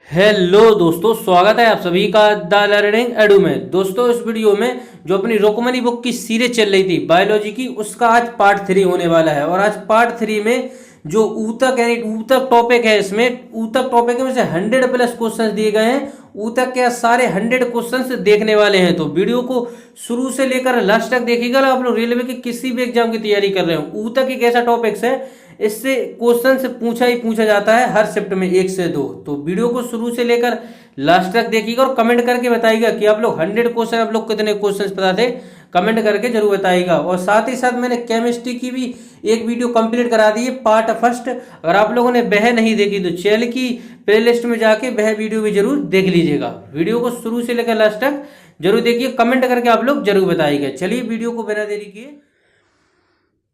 Hello दोस्तों, स्वागत है आप सभी का द लर्निंग एडू में। दोस्तों, इस वीडियो में जो अपनी रुक्मणी बुक की सीरीज चल रही थी बायोलॉजी की, उसका आज पार्ट 3 होने वाला है। और आज पार्ट 3 में जो ऊतक यानी ऊतक टॉपिक है, इसमें ऊतक टॉपिक में से 100+ क्वेश्चंस दिए गए हैं। ऊतक के सारे 100 क्वेश्चंस देखने वाले हैं, तो वीडियो को शुरू से लेकर लास्ट तक देखिएगा। आप लोग रेलवे के किसी भी एग्जाम की तैयारी कर रहे हो, ऊतक एक ऐसा टॉपिक्स है, इससे क्वेश्चन से पूछा ही पूछा जाता है हर शिफ्ट में 1 से 2। तो वीडियो को शुरू से लेकर लास्ट तक देखिएगा और कमेंट करके बताइएगा कि आप लोग 100 क्वेश्चन, आप लोग कितने क्वेश्चन पता थे, कमेंट करके जरूर बताइएगा। और साथ ही साथ मैंने केमिस्ट्री की भी एक वीडियो कंप्लीट करा दी है, पार्ट फर्स्ट। अगर आप लोगों ने वह नहीं देखी तो चैनल की प्लेलिस्ट में जाके वह वीडियो भी जरूर देख लीजिएगा। वीडियो को शुरू से लेकर लास्ट तक जरूर देखिए, कमेंट करके आप लोग जरूर बताइएगा। चलिए वीडियो को बिना देरी किए,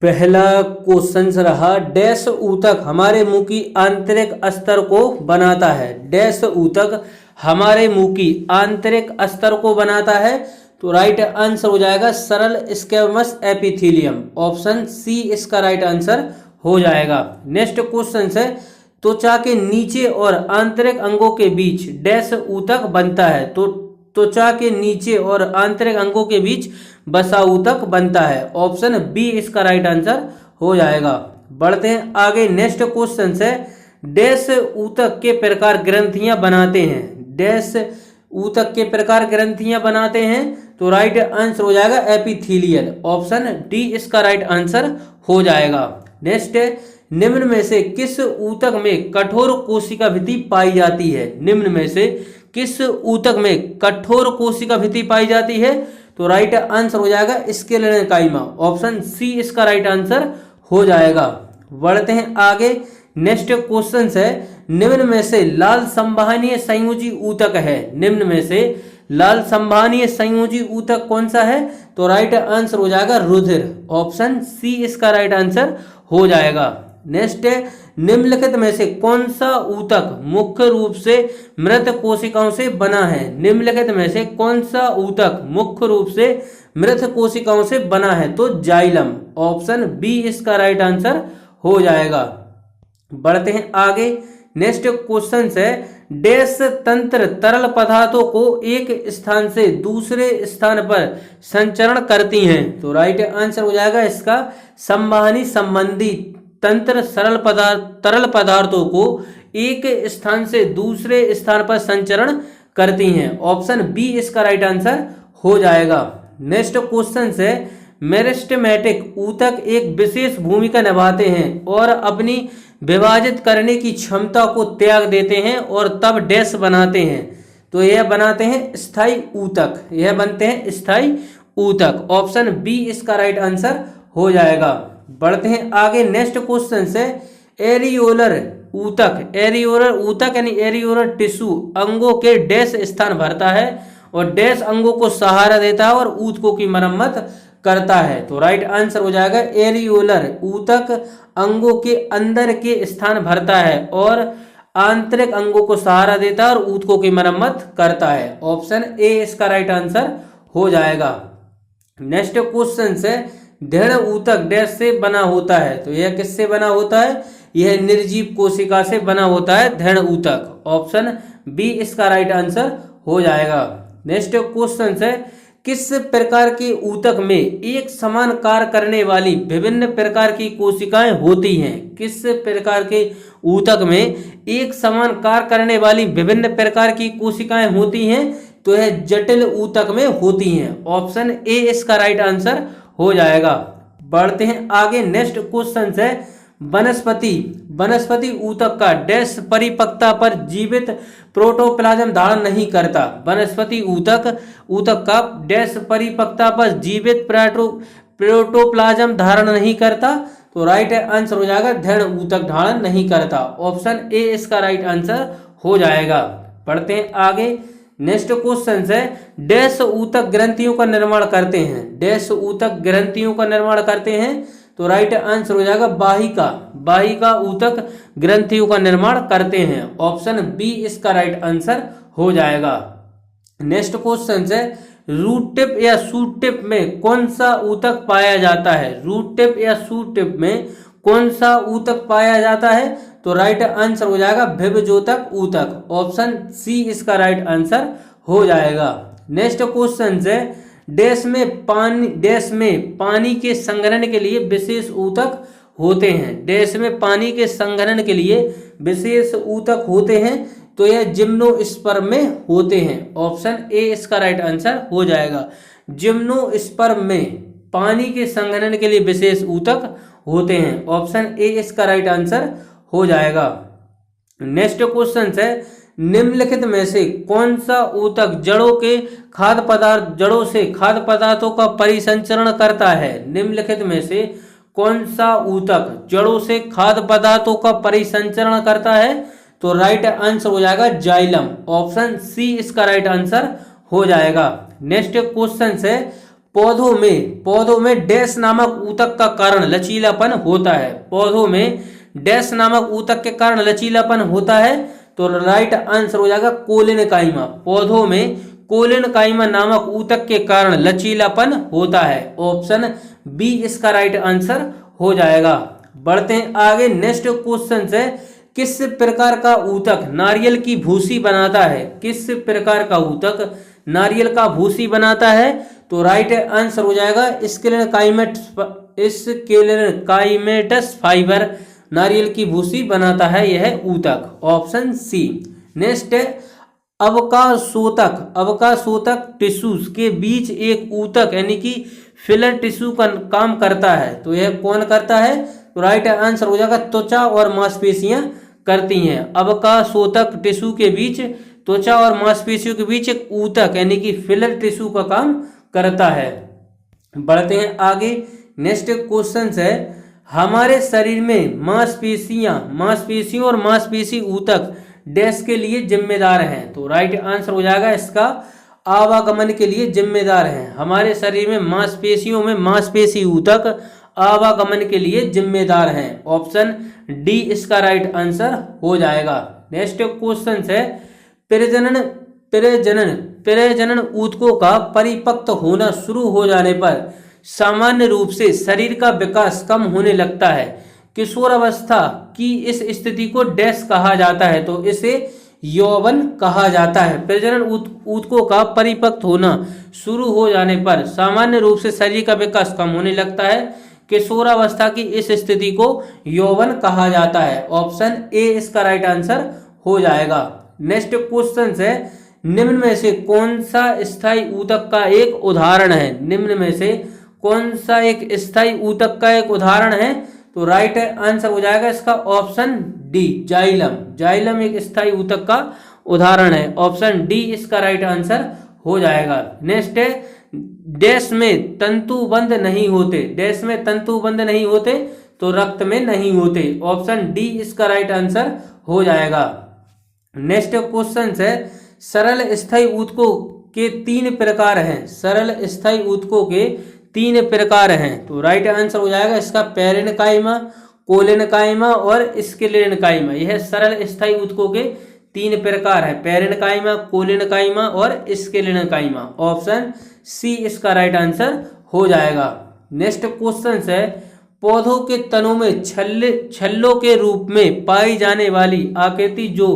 पहला क्वेश्चन रहा, डैश ऊतक हमारे मुंह की आंतरिक अस्तर को बनाता है। डैश ऊतक हमारे मुंह की आंतरिक अस्तर को बनाता है। तो राइट आंसर हो जाएगा सरल स्क्वैमस एपिथेलियम। ऑप्शन सी इसका राइट आंसर हो जाएगा। नेक्स्ट क्वेश्चन है, त्वचा के नीचे और आंतरिक अंगों के बीच डैश ऊतक बनता है। तो त्वचा के नीचे और आंतरिक अंगों के बीच बसा ऊतक बनता है। ऑप्शन बी इसका राइट आंसर हो जाएगा। बढ़ते हैं आगे। नेक्स्ट क्वेश्चन है, डैश ऊतक के प्रकार ग्रंथियां बनाते हैं। डैश ऊतक के प्रकार ग्रंथियां बनाते हैं। तो राइट आंसर हो जाएगा एपिथेलियल। ऑप्शन डी इसका राइट आंसर हो जाएगा। नेक्स्ट है, निम्न में से किस ऊतक में कठोर कोशिका भित्ति पाई जाती है। निम्न में से किस ऊतक में कठोर कोशिका भित्ति पाई जाती है। तो राइट आंसर हो जाएगा स्क्लेरेंकाइमा। ऑप्शन सी इसका राइट आंसर हो जाएगा। बढ़ते हैं आगे। नेक्स्ट क्वेश्चन है, निम्न में से लाल संवहनीय संयोजी ऊतक है। निम्न में से लाल संवहनीय संयोजी ऊतक कौन सा है। तो राइट आंसर हो जाएगा रुधिर। ऑप्शन सी इसका राइट आंसर हो जाएगा। नेक्स्ट है, निम्नलिखित में से कौन सा ऊतक मुख्य रूप से मृत कोशिकाओं से बना है। निम्नलिखित में से कौन सा ऊतक मुख्य रूप से मृत कोशिकाओं से बना है। तो जाइलम। ऑप्शन बी इसका राइट आंसर हो जाएगा। बढ़ते हैं आगे। नेक्स्ट क्वेश्चन है, डैश तंत्र तरल पदार्थों को एक स्थान से दूसरे स्थान पर संचरण करती हैं। तो राइट आंसर हो जाएगा इसका संवहनी संबंधी तंत्र तरल पदार्थों को एक स्थान से दूसरे स्थान पर संचरण करती हैं। ऑप्शन बी इसका राइट आंसर हो जाएगा। नेक्स्ट क्वेश्चन है, मेरिस्टेमेटिक ऊतक एक विशेष भूमिका निभाते हैं और अपनी विभाजित करने की क्षमता को त्याग देते हैं और तब डैश बनाते हैं। तो यह बनाते हैं स्थायी ऊतक। यह बनते हैं स्थायी ऊतक। ऑप्शन बी इसका राइट आंसर हो जाएगा। बढ़ते हैं आगे। नेक्स्ट क्वेश्चन है, एरियोलर ऊतक। एरियोलर ऊतक यानी एरियोलर टिश्यू अंगों के डैश स्थान भरता है और डैश अंगों को सहारा देता है और ऊतकों की मरम्मत करता है। तो राइट आंसर हो जाएगा एरियोलर ऊतक अंगों के अंदर के स्थान भरता है और आंतरिक अंगों को सहारा देता है और ऊतकों की मरम्मत करता है। ऑप्शन ए इसका राइट आंसर हो जाएगा। नेक्स्ट क्वेश्चन है, दृढ़ ऊतक डैश से बना होता है। तो यह किससे बना होता है। यह निर्जीव कोशिका से बना होता है दृढ़ ऊतक। ऑप्शन बी इसका राइट आंसर हो जाएगा। नेक्स्ट क्वेश्चन है, किस प्रकार के ऊतक में एक समान कार्य करने वाली विभिन्न प्रकार की कोशिकाएं होती हैं। किस प्रकार के ऊतक में एक समान कार्य करने वाली विभिन्न प्रकार की कोशिकाएं होती हैं। तो यह जटिल ऊतक में होती हैं। ऑप्शन ए इसका राइट आंसर हो जाएगा। बढ़ते हैं आगे। नेक्स्ट क्वेश्चन है, वनस्पति ऊतक का डैश परिपक्वता पर जीवित प्रोटोप्लाज्म धारण नहीं करता। वनस्पति ऊतक का डैश परिपक्वता पर जीवित प्रोटोप्लाज्म धारण नहीं करता। तो राइट आंसर हो जाएगा दृढ़ ऊतक धारण नहीं करता। ऑप्शन ए इसका राइट आंसर हो जाएगा। पढ़ते हैं आगे। नेक्स्ट क्वेश्चन है, डैश ऊतक ग्रंथियों का निर्माण करते हैं। डैश ऊतक ग्रंथियों का निर्माण करते हैं। तो राइट आंसर हो जाएगा बाहिका ऊतक ग्रंथियों का निर्माण करते हैं। ऑप्शन बी इसका राइट आंसर हो जाएगा। नेक्स्ट क्वेश्चन है, रूट टिप या शूट टिप में कौन सा ऊतक पाया जाता है। रूट टिप या शूट टिप में कौन सा ऊतक पाया जाता है। तो राइट आंसर हो जाएगा विभजोतक ऊतक। ऑप्शन सी इसका राइट आंसर हो जाएगा। नेक्स्ट क्वेश्चन है डैश में पानी के संघनन के लिए विशेष ऊतक होते हैं। डैश में पानी के संघनन के लिए विशेष ऊतक होते हैं, तो यह जिम्नोस्पर्म में होते हैं। ऑप्शन ए इसका राइट आंसर हो जाएगा। जिम्नोस्पर्म में पानी के संघनन के लिए विशेष ऊतक होते हैं। ऑप्शन ए इसका राइट आंसर हो जाएगा। नेक्स्ट क्वेश्चन है निम्नलिखित में से कौन सा ऊतक जड़ों से खाद्य पदार्थों का परिसंचरण करता है। निम्नलिखित में से कौन सा ऊतक जड़ों से खाद्य पदार्थों का परिसंचरण करता है, तो राइट आंसर हो जाएगा जाइलम। ऑप्शन सी इसका राइट आंसर हो जाएगा। नेक्स्ट क्वेश्चन है पौधों में डैश नामक ऊतक का कारण लचीलापन होता है। पौधों में डैश नामक ऊतक के कारण लचीलापन होता है, तो राइट आंसर हो जाएगा कोलेनकाइमा। पौधों में कोलेनकाइमा नामक ऊतक के कारण लचीलापन होता है। ऑप्शन बी इसका राइट आंसर हो जाएगा। बढ़ते हैं आगे। नेक्स्ट क्वेश्चन है किस प्रकार का ऊतक नारियल की भूसी बनाता है। किस प्रकार का ऊतक नारियल का भूसी बनाता है, तो राइट आंसर हो जाएगा स्क्लेरेनकाइमेटस फाइबर नारियल की भूसी बनाता है यह ऊतक। Option C. नेक्स्ट है अवकाशोतक टिश्यूज के बीच एक ऊतक यानी कि फिलर टिश्यू का काम करता है, तो यह कौन करता है, तो राइट आंसर हो जाएगा त्वचा और मांसपेशियां करती हैं। अवकाशोतक टिश्यू के बीच त्वचा और मांसपेशियों के बीच एक ऊतक यानी कि फिलर टिश्यू का काम करता है। बढ़ते हैं आगे। नेक्स्ट क्वेश्चन है हमारे शरीर में मांसपेशियों और मांसपेशी ऊतक डैश के लिए जिम्मेदार हैं, तो राइट आंसर हो जाएगा इसका आवागमन के लिए जिम्मेदार हैं। हमारे शरीर में मांसपेशियों में मांसपेशी ऊतक आवागमन के लिए जिम्मेदार हैं। ऑप्शन डी इसका राइट आंसर हो जाएगा। नेक्स्ट क्वेश्चन है प्रजनन ऊतकों का परिपक्व होना शुरू हो जाने पर सामान्य रूप से शरीर का विकास कम होने लगता है। किशोरावस्था की इस स्थिति को डैश कहा जाता है, तो इसे यौवन कहा जाता है। प्रजनन ऊतकों का परिपक्व होना शुरू हो जाने पर सामान्य रूप से शरीर का विकास कम होने लगता है। किशोरावस्था की इस स्थिति को यौवन कहा जाता है। ऑप्शन ए इसका राइट आंसर हो जाएगा। नेक्स्ट क्वेश्चन है निम्न में से कौन सा स्थायी ऊतक का एक उदाहरण है। निम्न में से कौन सा एक स्थायी ऊतक का एक उदाहरण है, तो राइट आंसर हो जाएगा इसका ऑप्शन डी जाइलम। जाइलम एक स्थायी ऊतक का उदाहरण है। ऑप्शन डी इसका राइट आंसर हो जाएगा। नेक्स्ट है डैश में तंतुबंध नहीं होते। डैश में तंतुबंध नहीं होते, तो रक्त में नहीं होते। ऑप्शन डी इसका राइट आंसर हो जाएगा। नेक्स्ट क्वेश्चन है सरल स्थायी ऊतकों के 3 प्रकार हैं। सरल स्थायी ऊतकों के 3 प्रकार हैं, तो राइट आंसर हो जाएगा इसका पेरेन्काइमा, कोलेनकाइमा और स्क्लेरेनकाइमा। यह सरल स्थायी ऊतकों के 3 प्रकार है, पेरेन्काइमा, कोलेनकाइमा और स्क्लेरेनकाइमा। ऑप्शन सी इसका राइट आंसर हो जाएगा। नेक्स्ट क्वेश्चन है पौधों के तनों में छल्लों के रूप में पाई जाने वाली आकृति जो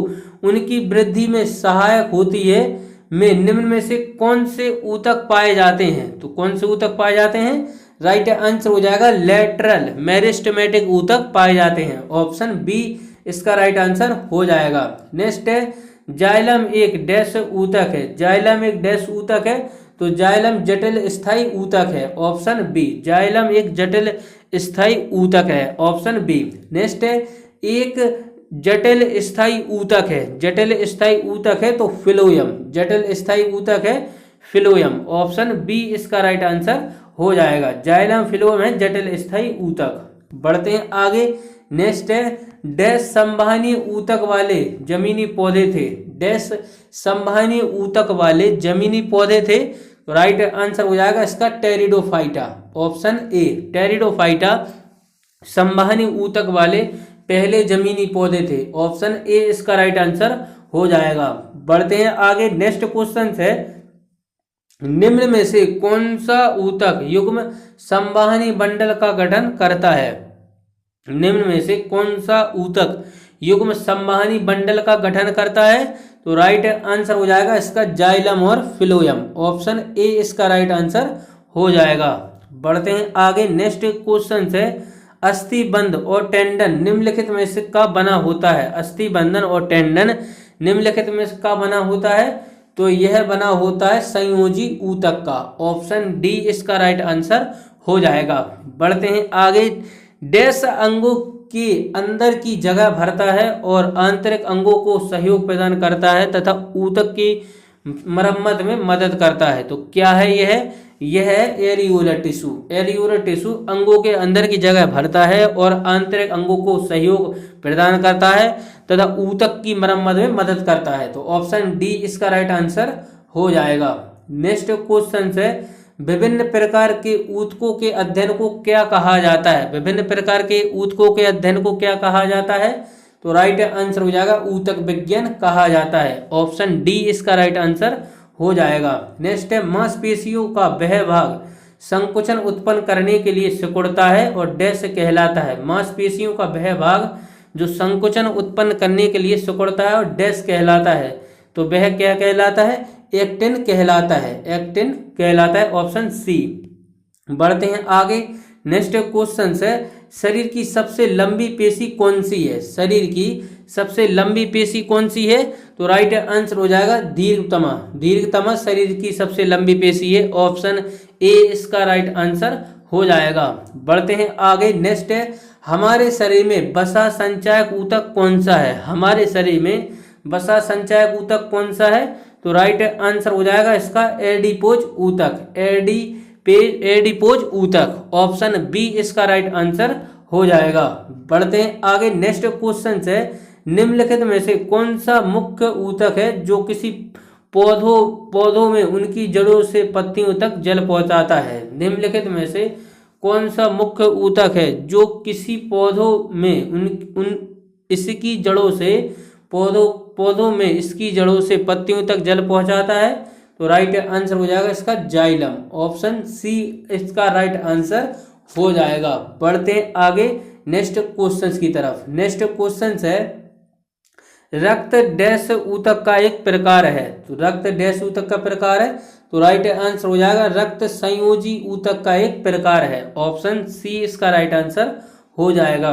उनकी वृद्धि में सहायक होती है में निम्न में से कौन से ऊतक पाए जाते हैं, तो कौन से ऊतक पाए जाते हैं, राइट आंसर हो जाएगा लेटरल मेरिस्टेमेटिक ऊतक पाए जाते हैं। ऑप्शन बी इसका राइट आंसर हो जाएगा। नेक्स्ट है जाइलम एक डैश ऊतक है। जाइलम एक डैश ऊतक है, तो जाइलम जटिल स्थायी ऊतक है। ऑप्शन बी जाइलम एक जटिल स्थायी ऊतक है। Option B. नेक्स्ट है एक जटिल स्थायी ऊतक है। जटिल स्थायी ऊतक है तो फिलोयम। जटिल स्थायी ऊतक है फिलोयम। ऑप्शन बी इसका राइट आंसर हो जाएगा। जाइलम फिलोयम है जटिल स्थायी ऊतक। बढ़ते हैं आगे। नेक्स्ट है डैश संवहनीय ऊतक वाले जमीनी पौधे थे। डैश संवहनीय ऊतक वाले जमीनी पौधे थे, तो राइट आंसर हो जाएगा इसका टेरिडोफाइटा। ऑप्शन ए टेरिडोफाइटा संवहनीय ऊतक वाले पहले जमीनी पौधे थे। ऑप्शन ए इसका राइट आंसर हो जाएगा। बढ़ते हैं आगे। नेक्स्ट क्वेश्चन है निम्न में से कौन सा ऊतक युग्म संवहनी बंडल का गठन करता है। निम्न में से कौन सा ऊतक युग्म संवहनी बंडल का गठन करता है? तो राइट आंसर हो जाएगा इसका जाइलम और फिलोयम। ऑप्शन ए इसका राइट आंसर हो जाएगा। बढ़ते हैं आगे। नेक्स्ट क्वेश्चन है, अस्थिबंध और टेंडन निम्नलिखित में से का बना होता है? अस्थिबंधन और टेंडन निम्नलिखित में से का बना होता है? तो यह बना होता है संयोजी ऊतक का। ऑप्शन डी इसका राइट आंसर हो जाएगा। बढ़ते हैं आगे। डैश अंगों के अंदर की जगह भरता है और आंतरिक अंगों को सहयोग प्रदान करता है तथा ऊतक की मरम्मत में मदद करता है। तो क्या है यह? यह है एरियोलर टिश्यू। एरियोलर टिश्यू अंगों के अंदर की जगह भरता है और आंतरिक अंगों को सहयोग प्रदान करता है तथा ऊतक की मरम्मत में मदद करता है। तो ऑप्शन डी इसका राइट आंसर हो जाएगा। नेक्स्ट क्वेश्चन है, विभिन्न प्रकार के ऊतकों के अध्ययन को क्या कहा जाता है? विभिन्न प्रकार के ऊतकों के अध्ययन को क्या कहा जाता है? तो राइट आंसर हो जाएगा ऊतक विज्ञान कहा जाता है। ऑप्शन डी इसका राइट आंसर हो जाएगा। नेक्स्ट है, मांसपेशियों का वह भाग संकुचन उत्पन्न करने के लिए सिकुड़ता है और डैश कहलाता है? मांसपेशियों का वह भाग जो संकुचन उत्पन्न करने के लिए सिकुड़ता है और डैश कहलाता है? तो वह क्या कहलाता है? एक्टिन कहलाता है। एक्टिन कहलाता है। Option C. बढ़ते हैं आगे। नेक्स्ट क्वेश्चन है, शरीर की सबसे लंबी पेशी कौन सी है? शरीर की सबसे लंबी पेशी कौन सी है? तो राइट आंसर हो जाएगा दीर्घतमा। दीर्घतमा शरीर की सबसे लंबी पेशी है। ऑप्शन ए इसका राइट आंसर हो जाएगा। बढ़ते हैं आगे। नेक्स्ट है, हमारे शरीर में वसा संचायक ऊतक कौन सा है? हमारे शरीर में वसा संचायक ऊतक कौन सा है? तो राइट आंसर हो जाएगा इसका एडिपोज ऊतक। एडिपोज ऊतक। ऑप्शन बी इसका राइट आंसर हो जाएगा। बढ़ते हैं आगे। नेक्स्ट क्वेश्चन है, निम्नलिखित में से कौन सा मुख्य ऊतक है जो किसी पौधों में उनकी जड़ों से पत्तियों तक जल पहुंचाता है? निम्नलिखित में से कौन सा मुख्य ऊतक है जो किसी पौधों में इसकी जड़ों से पौधों में इसकी जड़ों से पत्तियों तक जल पहुंचाता है? तो राइट आंसर हो जाएगा इसका जाइलम। ऑप्शन सी इसका राइट आंसर हो जाएगा। बढ़ते हैं आगे नेक्स्ट क्वेश्चंस की तरफ। नेक्स्ट क्वेश्चन है, रक्त डैश ऊतक का एक प्रकार है? तो रक्त डैश ऊतक का प्रकार है? तो राइट आंसर हो जाएगा रक्त संयोजी ऊतक का एक प्रकार है। ऑप्शन सी इसका राइट आंसर हो जाएगा।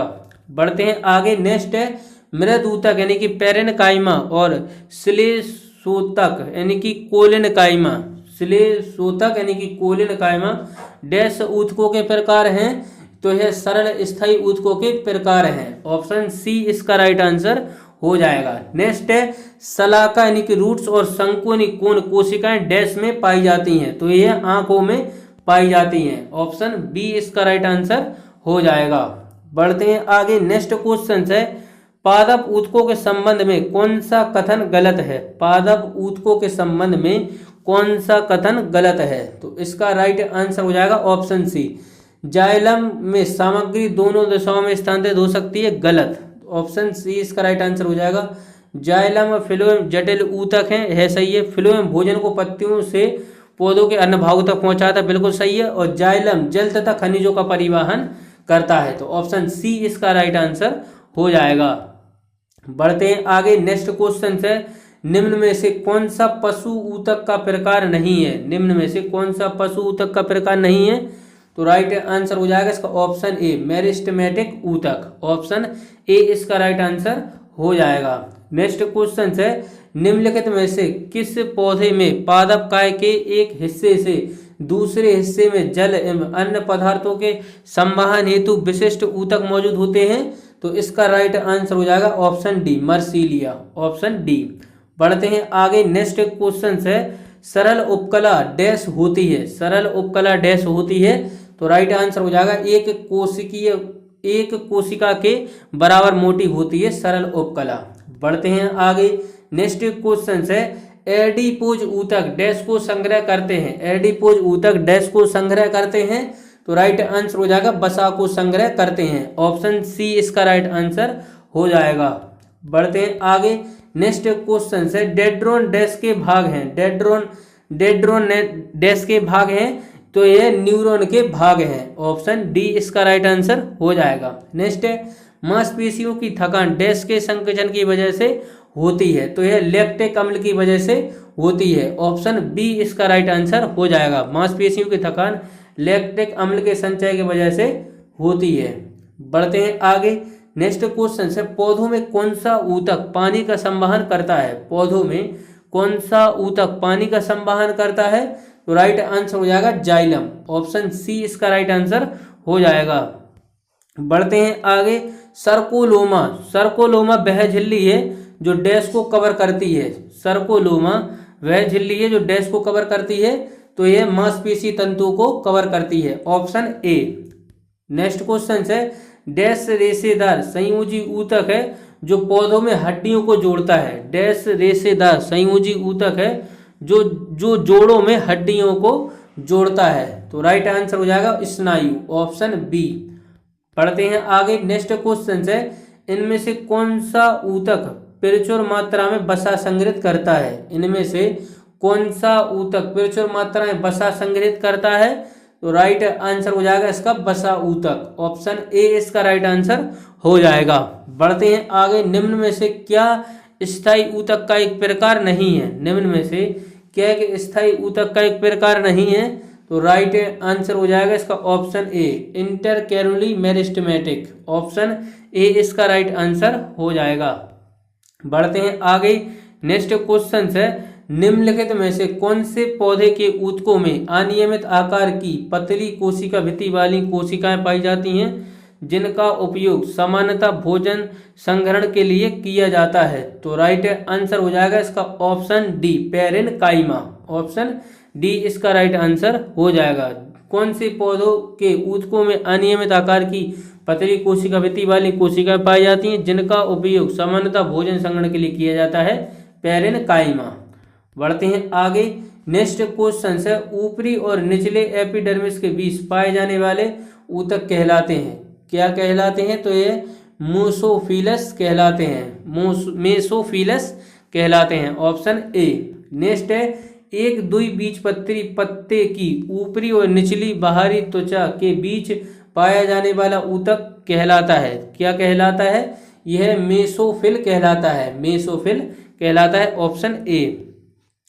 बढ़ते हैं आगे। नेक्स्ट है, मृद ऊतक यानी कि पेरेन्काइमा और श्लेषोतक यानी कि कोलिनकाइमा। श्लेषोतक यानी कि कोलिनकाइमा डैश ऊतकों के प्रकार हैं? तो यह सरल स्थायी ऊतकों के प्रकार हैं। ऑप्शन सी इसका राइट आंसर हो जाएगा। नेक्स्ट है, शलाका यानी कि रूट्स और संकोनी कोन कोशिकाएं डैश में पाई जाती हैं? तो यह आंखों में पाई जाती हैं। ऑप्शन बी इसका राइट आंसर हो जाएगा। बढ़ते हैं आगे। नेक्स्ट क्वेश्चन है, पादप ऊतकों के संबंध में कौन सा कथन गलत है? पादप ऊतकों के संबंध में कौन सा कथन गलत है? तो इसका राइट आंसर हो जाएगा ऑप्शन सी, जाइलम में सामग्री दोनों दिशाओं में स्थानांतरित हो सकती है। गलत। ऑप्शन सी इसका राइट आंसर हो जाएगा। जाइलम और फिलोएम जटिल ऊतक हैं, यह सही है। फिलोएम भोजन को पत्तियों से पौधों के अन्य भागों तक पहुंचाता है, बिल्कुल सही है। और जाइलम जल तथा खनिजों का परिवहन करता है। तो ऑप्शन सी इसका राइट आंसर हो जाएगा। बढ़ते हैं आगे। नेक्स्ट क्वेश्चन है, निम्न में से कौन सा पशु ऊतक का प्रकार नहीं है? निम्न में से कौन सा पशु ऊतक का प्रकार नहीं है? तो राइट आंसर हो जाएगा इसका ऑप्शन ए, मेरिस्टेमेटिक ऊतक। ऑप्शन ए इसका राइट आंसर हो जाएगा। नेक्स्ट क्वेश्चन है, निम्नलिखित में से किस पौधे में पादप काय के एक हिस्से से दूसरे हिस्से में जल एवं अन्य पदार्थों के संवहन हेतु विशिष्ट ऊतक मौजूद होते हैं? तो इसका राइट आंसर हो जाएगा option D, Marsilea. Option D. बढ़ते हैं आगे। नेक्स्ट क्वेश्चन है, सरल उपकला डैश होती है? सरल उपकला डैश होती है? तो राइट आंसर हो जाएगा एक कोशिका के बराबर मोटी होती है सरल उपकला। बढ़ते हैं आगे। नेक्स्ट क्वेश्चन है, एडिपोज ऊतक डैश को संग्रह करते हैं? एडिपोज ऊतक डैश को संग्रह करते हैं? तो राइट आंसर हो जाएगा वसा को संग्रह करते हैं। ऑप्शन सी इसका राइट आंसर हो जाएगा। बढ़ते हैं आगे। नेक्स्ट क्वेश्चन है, डेड्रोन डैश के भाग हैं? डेड्रोन डैश के भाग हैं? तो ये न्यूरॉन के भाग हैं। ऑप्शन डी इसका राइट आंसर हो जाएगा। नेक्स्ट है, मांसपेशियों की थकान डैश के संकोचन की वजह से होती है, तो यह लैक्टिक अम्ल की वजह से होती है। ऑप्शन बी इसका राइट आंसर हो जाएगा। मांसपेशियों की थकान लैक्टिक अम्ल के संचय की वजह से होती है। बढ़ते हैं आगे। नेक्स्ट क्वेश्चन है, पौधों में कौन सा ऊतक पानी का संवहन करता है? पौधों में कौन सा ऊतक पानी का संवहन करता है? तो राइट आंसर हो जाएगा जाइलम। ऑप्शन सी इसका राइट आंसर हो जाएगा। बढ़ते हैं आगे। सर्कोलोमा, सर्कोलोमा वह झिल्ली है जो डैश को कवर करती है। सर्कोलोमा वह झिल्ली है जो डैश को कवर करती है, तो यह मांसपेशी तंतु को कवर करती है। Option A. नेक्स्ट क्वेश्चन है, डैश रेशेदार संयोजी ऊतक है जो पौधों में हड्डियों को जोड़ता है। डैश रेशेदार संयोजी ऊतक है जो जोड़ों में हड्डियों को जोड़ता है, तो राइट आंसर हो जाएगा स्नायु। Option B. पढ़ते हैं आगे। नेक्स्ट क्वेश्चन है, इनमें से कौन सा ऊतक प्रचुर मात्रा में वसा संग्रहित करता है? इनमें से कौन सा ऊतक प्रचुर मात्रा में वसा संग्रहित करता है? तो राइट आंसर हो जाएगा इसका वसा ऊतक। ऑप्शन ए इसका राइट आंसर हो जाएगा। बढ़ते हैं आगे। निम्न में से क्या स्थायी ऊतक का एक प्रकार नहीं है? निम्न में से क्या एक स्थायी ऊतक का एक प्रकार नहीं है? तो राइट आंसर हो जाएगा इसका option A intercalary meristematic. Option A इसका राइट आंसर हो जाएगा। बढ़ते हैं आगे। नेक्स्ट क्वेश्चन है, निम्नलिखित में से कौन से पौधे के ऊतकों में अनियमित आकार की पतली कोशिका भित्ति वाली कोशिकाएं पाई जाती हैं जिनका उपयोग सामान्यतः भोजन संग्रहण के लिए किया जाता है? तो राइट आंसर हो जाएगा इसका option D parenchyma. Option D इसका राइट आंसर हो जाएगा। कौन से पौधों के ऊतकों में अनियमित आकार की पतली कोशिका भित्ति वाली कोशिकाएं पाई जाती हैं जिनका उपयोग सामान्यतः भोजन संग्रहण के लिए किया जाता है? पेरेनकाइमा। बढ़ते हैं आगे। नेक्स्ट क्वेश्चन है, ऊपरी और निचले एपिडर्मिस के बीच पाए जाने वाले ऊतक कहलाते हैं? क्या कहलाते हैं? तो ये मोसोफिलस कहलाते हैं। मेसोफिलस कहलाते हैं। Option A. नेक्स्ट है, एक द्विबीजपत्री पत्ते की ऊपरी और निचली बाहरी त्वचा के बीच पाया जाने वाला ऊतक कहलाता है? क्या कहलाता है? यह मेसोफिल कहलाता है। मेसोफिल कहलाता है। Option A.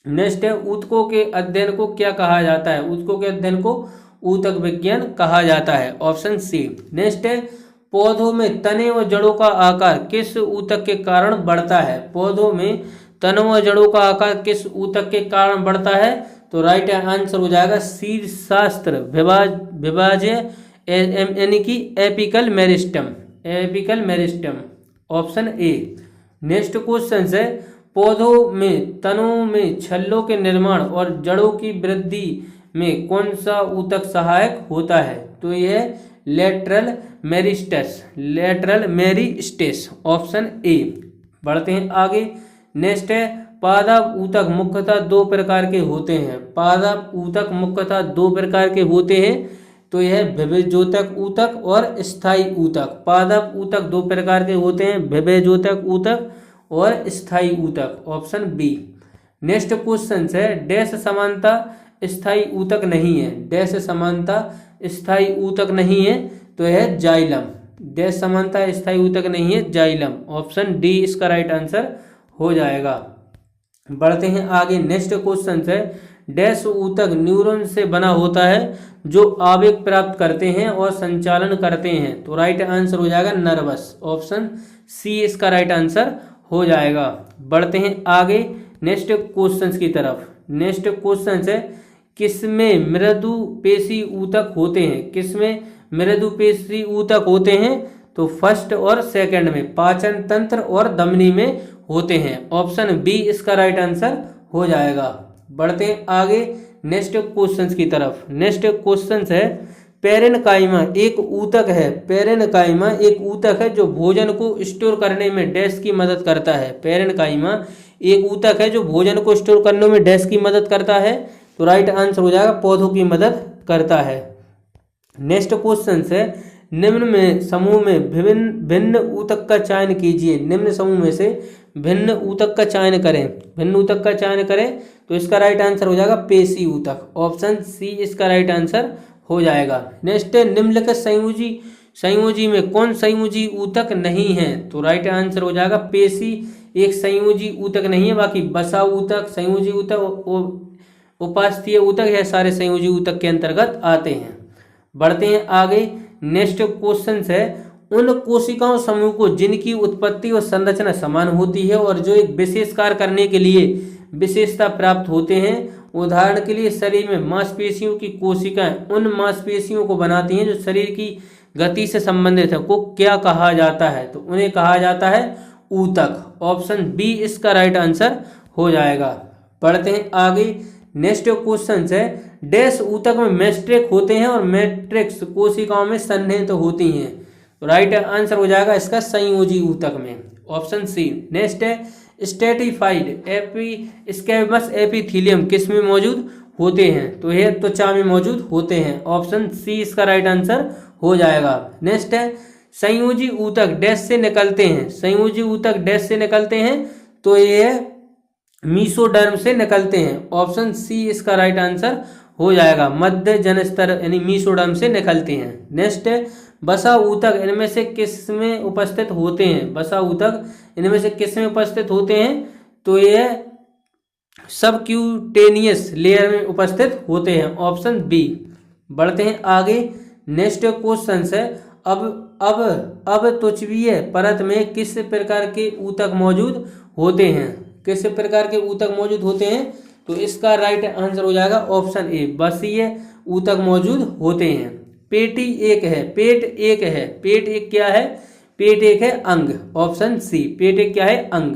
नेक्स्ट है, ऊतकों के अध्ययन को क्या कहा जाता है? ऊतकों के अध्ययन को ऊतक विज्ञान कहा जाता है। ऑप्शन सी। नेक्स्ट है, पौधों में तने व जड़ों का आकार किस ऊतक के कारण बढ़ता है? पौधों में तनों व जड़ों का आकार किस ऊतक के कारण बढ़ता है? तो राइट आंसर हो जाएगा शीर्षास्त्र विभाज्य यानी कि apical meristem. Apical meristem. Option A. Next question है, पौधों में तनों में छल्लों के निर्माण और जड़ों की वृद्धि में कौन सा ऊतक सहायक होता है? तो यह lateral meristems. Lateral meristems. Option A. बढ़ते हैं आगे। नेक्स्ट है, पादप ऊतक मुख्यतः दो प्रकार के होते हैं। पादप ऊतक मुख्यतः दो प्रकार के होते हैं, तो यह विभेजोतक ऊतक और स्थायी ऊतक। पादप ऊतक दो प्रकार के होते हैं, विभेजोतक ऊतक और स्थायी ऊतक। Option B. नेक्स्ट क्वेश्चन है, डैश समानता स्थायी ऊतक नहीं है? डैश समानता स्थायी ऊतक नहीं है, तो यह जाइलम। डैश समानता स्थायी ऊतक नहीं है, जाइलम। ऑप्शन डी इसका राइट आंसर हो जाएगा। बढ़ते हैं आगे। नेक्स्ट क्वेश्चन है, डैश ऊतक न्यूरॉन से बना होता है जो आवेग प्राप्त करते हैं और संचालन करते हैं? तो राइट आंसर हो जाएगा नर्वस। ऑप्शन सी इसका राइट आंसर हो जाएगा। बढ़ते हैं आगे नेक्स्ट क्वेश्चंस की तरफ। नेक्स्ट क्वेश्चन है, किसमें मृदु पेशी ऊतक होते हैं? किसमें मृदु पेशी ऊतक होते हैं? तो फर्स्ट और सेकंड में, पाचन तंत्र और धमनी में होते हैं। ऑप्शन बी इसका राइट आंसर हो जाएगा। बढ़ते हैं आगे नेक्स्ट क्वेश्चंस की तरफ। नेक्स्ट क्वेश्चन है, पेरेनकाइमा एक ऊतक है। पेरेनकाइमा एक ऊतक है जो भोजन को स्टोर करने में डैश की मदद करता है। पेरेनकाइमा एक ऊतक है जो भोजन को स्टोर करने में डैश की मदद करता है, तो राइट आंसर हो जाएगा पौधों की मदद करता है। नेक्स्ट क्वेश्चन है, निम्न में समूह में भिन्न ऊतक का चयन कीजिए। निम्न समूह में से भिन्न ऊतक का चयन करें। भिन्न ऊतक का चयन करें, तो इसका राइट आंसर हो जाएगा पेशी ऊतक। ऑप्शन सी इसका राइट आंसर हो जाएगा। नेक्स्ट है, निम्नलिखित संयोजी संयोजी में कौन संयोजी ऊतक नहीं है? तो राइट आंसर हो जाएगा पेशी एक संयोजी ऊतक नहीं है, बाकी वसा ऊतक, संयोजी ऊतक, उपास्थीय ऊतक, यह सारे संयोजी ऊतक के अंतर्गत आते हैं। बढ़ते हैं आगे। नेक्स्ट क्वेश्चन है, उन कोशिकाओं समूह को जिनकी उत्पत्ति और संरचना समान होती है और जो एक विशेष कार्य करने के लिए विशेषता प्राप्त होते हैं, उदाहरण के लिए शरीर में मांसपेशियों की कोशिकाएं उन मांसपेशियों को बनाती हैं जो शरीर की गति से संबंधित है, को क्या कहा जाता है? तो उन्हें कहा जाता है ऊतक। ऑप्शन बी इसका राइट आंसर हो जाएगा। पढ़ते हैं आगे। नेक्स्ट क्वेश्चन है, डैश ऊतक में मैट्रिक्स होते हैं और मैट्रिक्स कोशिकाओं में सन्निहित होती हैं। तो राइट आंसर हो जाएगा इसका संयोजी ऊतक में, ऑप्शन सी। नेक्स्ट है, स्ट्रेटिफाइड स्क्वैमस एपिथेलियम किस में मौजूद होते हैं? तो यह त्वचा में मौजूद होते हैं, ऑप्शन सी इसका राइट आंसर हो जाएगा। नेक्स्ट है, संयोजी ऊतक डैश से निकलते हैं। संयोजी ऊतक डैश से निकलते हैं, तो यह मीसोडर्म से निकलते हैं, ऑप्शन सी इसका राइट आंसर हो जाएगा। मध्य जनस्तर यानी मीसोडर्म से निकलते हैं। नेक्स्ट है, वसा ऊतक इनमें से किस में उपस्थित होते हैं? वसा ऊतक इनमें से किस में उपस्थित होते हैं? तो यह सबक्यूटेनियस लेयर में उपस्थित होते हैं, ऑप्शन बी। बढ़ते हैं आगे। नेक्स्ट क्वेश्चन है, अब त्वचीय परत में किस प्रकार के ऊतक मौजूद होते हैं? किस प्रकार के ऊतक मौजूद होते हैं? तो इसका राइट आंसर हो जाएगा ऑप्शन ए, वसीय ऊतक मौजूद होते हैं। पेट एक है, पेट एक क्या है? पेट एक है अंग, ऑप्शन सी। पेट एक क्या है? अंग।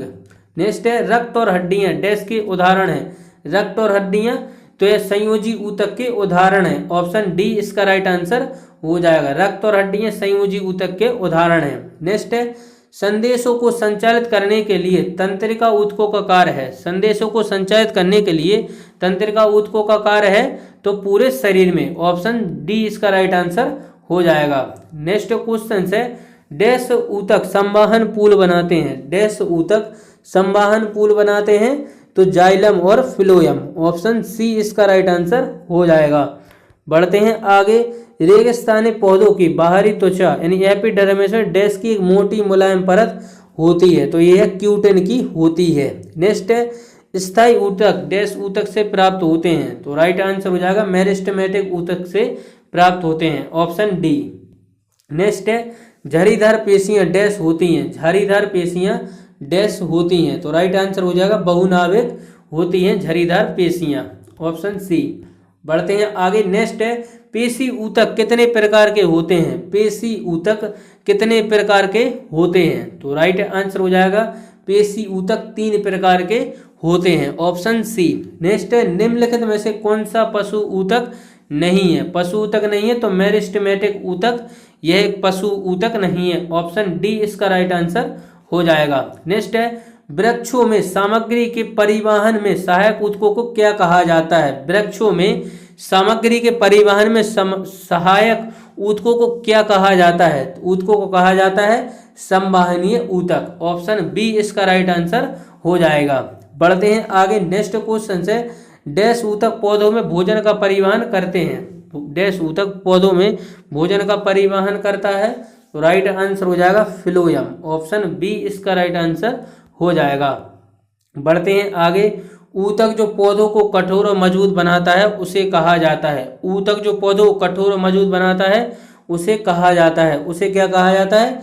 नेक्स्ट है, रक्त और हड्डियां डैश के उदाहरण है। रक्त और हड्डियां तो यह संयोजी ऊतक के उदाहरण है, ऑप्शन डी इसका राइट आंसर हो जाएगा। रक्त और हड्डियां संयोजी ऊतक के उदाहरण है। नेक्स्ट है, संदेशों को संचालित करने के लिए तंत्रिका ऊतकों का कार्य है। संदेशों को संचालित करने के लिए तंत्रिका ऊतकों का कार्य है, तो पूरे शरीर में, ऑप्शन डी इसका राइट आंसर हो जाएगा। नेक्स्ट क्वेश्चन है, डैश ऊतक संवाहन पूल बनाते हैं। डैश ऊतक संवाहन पूल बनाते हैं, तो जाइलम और फिलोयम, ऑप्शन सी इसका राइट आंसर हो जाएगा। बढ़ते हैं आगे। रेगिस्तानी पौधों की बाहरी त्वचा यानी एपिडर्मिस में डैश की एक मोटी मुलायम परत होती है, तो यह क्यूटिन की होती है। नेक्स्ट है, स्थायी ऊतक डैश ऊतक से प्राप्त होते हैं, तो राइट आंसर हो जाएगा मेरिस्टेमेटिक ऊतक से प्राप्त होते हैं, ऑप्शन डी। नेक्स्ट है, झरीदार पेशियां डैश होती हैं। झरीदार पेशियां डैश होती हैं, तो राइट आंसर हो जाएगा बहुनाभिक होती हैं झरीदार पेशियां, ऑप्शन सी। बढ़ते हैं आगे। नेक्स्ट है, पेशी ऊतक कितने प्रकार के होते हैं? पेशी ऊतक कितने प्रकार के होते हैं? तो राइट आंसर हो जाएगा पेशी ऊतक 3 प्रकार के होते हैं, ऑप्शन सी। नेक्स्ट है, निम्नलिखित में से कौन सा पशु ऊतक नहीं है? पशु ऊतक नहीं है, तो मेरिस्टेमेटिक ऊतक यह एक पशु ऊतक नहीं है, ऑप्शन डी इसका राइट आंसर हो जाएगा। नेक्स्ट है, वृक्षों में सामग्री के परिवहन में सहायक ऊतकों को क्या कहा जाता है? वृक्षों में सामग्री के परिवहन में सहायक ऊतकों को क्या कहा जाता है? ऊतकों को कहा जाता है संवाहनीय ऊतक, ऑप्शन बी इसका राइट आंसर हो जाएगा। बढ़ते हैं आगे। नेक्स्ट क्वेश्चन है, डैश ऊतक पौधों में भोजन का परिवहन करते हैं। डैश ऊतक पौधों में भोजन का परिवहन करता है, तो राइट आंसर हो जाएगा फिलोयम, ऑप्शन बी इसका राइट आंसर हो जाएगा। बढ़ते हैं आगे। ऊतक जो पौधों को कठोर और मजबूत बनाता है उसे कहा जाता है। ऊतक जो पौधों को कठोर और मजबूत बनाता है उसे कहा जाता है, उसे क्या कहा जाता है?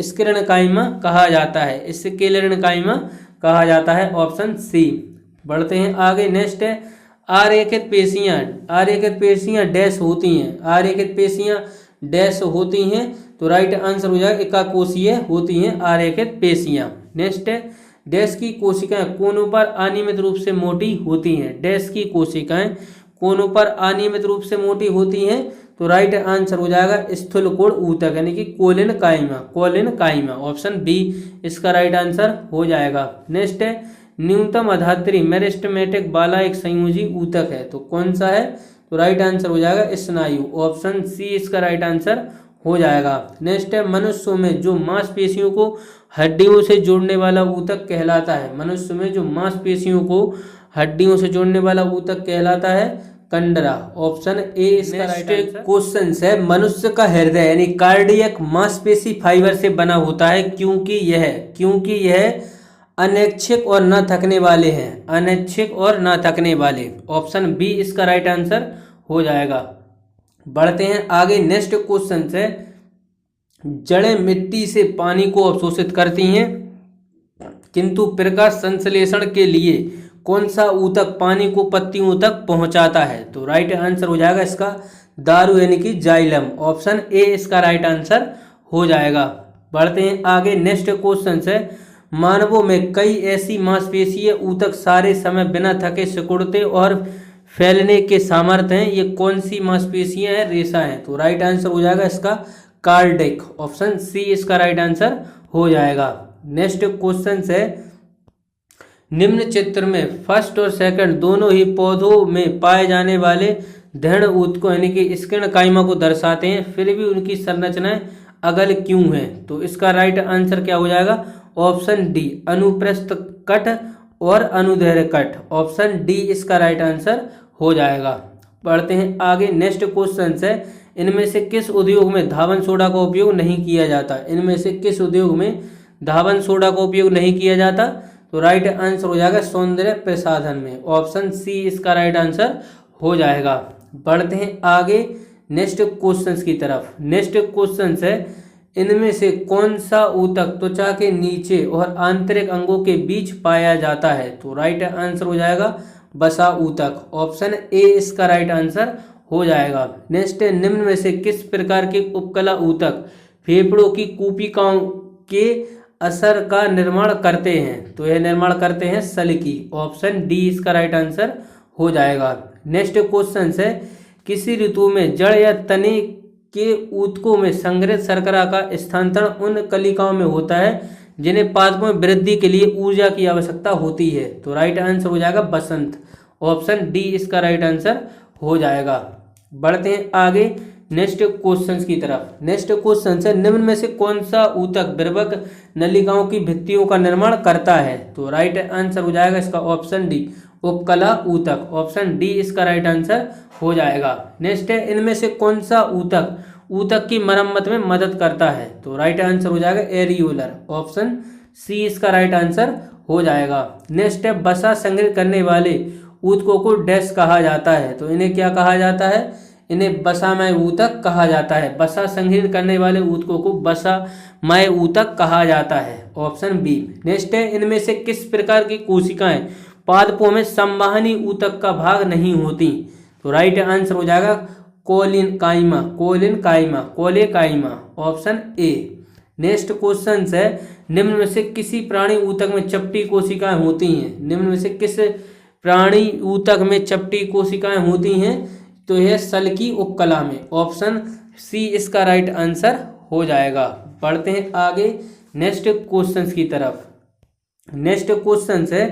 स्क्लेरेंकाइमा कहा जाता है, स्क्लेरेंकाइमा कहा जाता है, ऑप्शन सी। बढ़ते हैं आगे। नेक्स्ट है, आरेखित पेशियां डैश होती हैं। आरेखित पेशियां डैश होती हैं, तो राइट आंसर हो जाएगा एकाकोशीय होती हैं आरेखित पेशियां। नेक्स्ट है, डैश की कोशिकाएं कोनों पर अनियमित रूप से मोटी होती हैं। डैश की कोशिकाएं कोनों पर अनियमित रूप से मोटी होती हैं, तो राइट आंसर हो जाएगा स्थूलकोण ऊतक यानी कि कोलिन काइमा, ऑप्शन बी इसका राइट आंसर हो जाएगा। नेक्स्ट है, न्यूनतम आधात्री मेरिस्टेमेटिक वाला एक संयोजी ऊतक है, तो कौन सा है? तो राइट आंसर हो जाएगा स्नायु, ऑप्शन सी इसका राइट आंसर हो जाएगा। नेक्स्ट है, मनुष्यों में जो मांसपेशियों को हड्डियों से जोड़ने वाला ऊतक कहलाता है। मनुष्य में जो मांसपेशियों को हड्डियों से जोड़ने वाला ऊतक कहलाता है, कंडरा। ऑप्शन ए इसका राइट आंसर। क्वेश्चन है, मनुष्य का हृदय यानी कार्डियक मांसपेशी फाइबर से बना होता है क्योंकि यह अनैच्छिक और न थकने वाले हैं। अनैच्छिक और न थकने वाले। ऑप्शन बी इसका राइट आंसर हो जाएगा। बढ़ते हैं आगे। नेक्स्ट क्वेश्चन है, जड़ें मिट्टी से पानी को अवशोषित करती हैं किंतु प्रकाश संश्लेषण के लिए कौन सा ऊतक पानी को पत्तियों तक पहुंचाता है? तो राइट आंसर हो जाएगा इसका दारू यानी कि जाइलम। ऑप्शन ए इसका राइट आंसर हो जाएगा। बढ़ते हैं आगे। नेक्स्ट क्वेश्चन है, मानवों में कई ऐसी मांसपेशीय ऊतक सारे समय बिना थके सिकुड़ते और फैलने के सामर्थ्य हैं। ये कौन सी मांसपेशियां हैं? रेशा हैं। तो राइट आंसर हो जाएगा इसका कार्डियक। ऑप्शन सी इसका राइट आंसर हो जाएगा। नेक्स्ट क्वेश्चन है, निम्न चित्र में फर्स्ट और सेकंड दोनों ही पौधों में पाए जाने वाले दृढ़ ऊतकों यानी कि स्किन काइमा को दर्शाते हैं, फिर भी उनकी संरचनाएं अगल क्यों हैं? तो इसका राइट आंसर क्या हो जाएगा? ऑप्शन डी अनुप्रस्थ कट और अनुदैर्घ्य कट। ऑप्शन डी इसका राइट आंसर हो जाएगा। बढ़ते हैं आगे। नेक्स्ट क्वेश्चन है, इनमें से किस उद्योग में धावन सोडा का उपयोग नहीं किया जाता? इनमें से किस उद्योग में धावन सोडा का उपयोग नहीं किया जाता? तो राइट आंसर हो जाएगा सौंदर्य प्रसाधन में। ऑप्शन सी इसका राइट आंसर हो जाएगा। बढ़ते हैं आगे नेक्स्ट क्वेश्चन की तरफ। नेक्स्ट क्वेश्चन है, इनमें से कौन सा ऊतक त्वचा के नीचे और आंतरिक अंगों के बीच पाया जाता है? तो राइट आंसर हो जाएगा वसा ऊतक। ऑप्शन ए इसका राइट आंसर हो जाएगा। नेक्स्ट है, निम्न में से किस प्रकार के उपकला ऊतक फेफड़ों की कूपिकाओं के असर का निर्माण करते हैं? तो यह निर्माण करते हैं सलिकी। ऑप्शन डी इसका राइट आंसर हो जाएगा। नेक्स्ट क्वेश्चन है, किसी ऋतु में जड़ या तने के ऊतकों में संग्रहित शर्करा का स्थानांतरण उन कलिकाओं में होता है जिन्हें पादपों में वृद्धि के लिए ऊर्जा की आवश्यकता होती है? तो राइट आंसर हो जाएगा बसंत। ऑप्शन डी इसका राइट आंसर हो जाएगा। बढ़ते हैं आगे नेक्स्ट क्वेश्चन की तरफ। नेक्स्ट क्वेश्चन है, निम्न में से कौन सा ऊतक विर्भक नलिकाओं की भित्तियों का निर्माण करता है? तो राइट आंसर हो जाएगा इसका ऑप्शन डी उपकला ऊतक। ऑप्शन डी इसका राइट आंसर हो जाएगा। नेक्स्ट है, इनमें से कौन सा ऊतक की मरम्मत में मदद करता है? तो राइट आंसर हो जाएगा एरियोलर। ऑप्शन सी इसका राइट आंसर हो जाएगा। नेक्स्ट है, वसा संग्रहित करने वाले ऊतकों को डैश कहा जाता है? तो इन्हें क्या कहा जाता है? इन्हें वसामय ऊतक कहा जाता है। वसा संग्रहित करने वाले ऊतकों को वसामय ऊतक कहा जाता है। Option B. नेक्स्ट है, इनमें से किस प्रकार की कोशिकाएं पादपों में संवाहनी ऊतक का भाग नहीं होती? तो राइट आंसर हो जाएगा collenchyma. Option A. Next question है, निम्न में से किसी प्राणी ऊतक में चपटी कोशिकाएं होती हैं? निम्न में से किस प्राणी ऊतक में चपटी कोशिकाएं होती हैं? तो यह सल्की उपकला में। ऑप्शन सी इसका राइट आंसर हो जाएगा। बढ़ते हैं आगे नेक्स्ट क्वेश्चन की तरफ। नेक्स्ट क्वेश्चन है,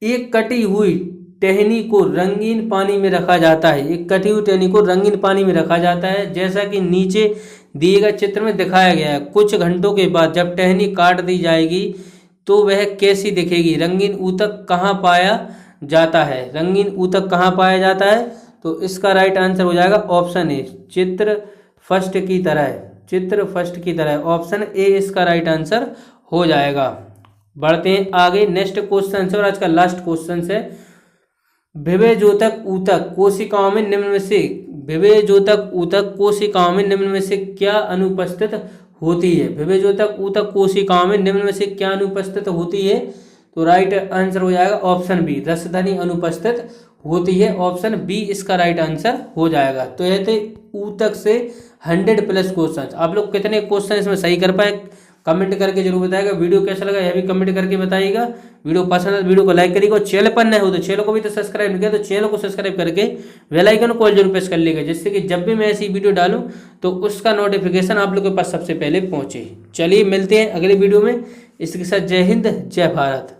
एक कटी हुई टहनी को रंगीन पानी में रखा जाता है। एक कटी हुई टहनी को रंगीन पानी में रखा जाता है जैसा कि नीचे दिए गए चित्र में दिखाया गया है। कुछ घंटों के बाद जब टहनी काट दी जाएगी तो वह कैसी दिखेगी? रंगीन ऊतक कहाँ पाया जाता है? रंगीन ऊतक कहाँ पाया जाता है? तो इसका राइट आंसर हो जाएगा ऑप्शन ए चित्र फर्स्ट की तरह। ऑप्शन ए इसका राइट आंसर हो जाएगा। बढ़ते हैं आगे नेक्स्ट क्वेश्चन है और आज का लास्ट क्वेश्चन है, विभेदोतक ऊतक कोशिकाओं में निम्न में से क्या अनुपस्थित होती है? विभेदोतक ऊतक कोशिकाओं में निम्न में से क्या अनुपस्थित होती है? तो राइट आंसर हो जाएगा ऑप्शन बी रसधनी अनुपस्थित होती है। ऑप्शन बी इसका राइट आंसर हो जाएगा। तो यह थे ऊतक से 100+ क्वेश्चन। आप लोग कितने क्वेश्चन इसमें सही कर पाए कमेंट करके जरूर बताएगा। वीडियो कैसा लगा यह भी कमेंट करके बताइएगा। वीडियो पसंद है वीडियो को लाइक करिएगा और चैनल पर नए हो तो चैनल को भी तो सब्सक्राइब नहीं किया तो चैनल को सब्सक्राइब करके बेल आइकन को जरूर प्रेस कर लीजिएगा, जिससे कि जब भी मैं ऐसी वीडियो डालूं तो उसका नोटिफिकेशन आप लोगों के पास सबसे पहले पहुंचे। चलिए मिलते हैं अगले वीडियो में। इसके साथ जय हिंद जय भारत।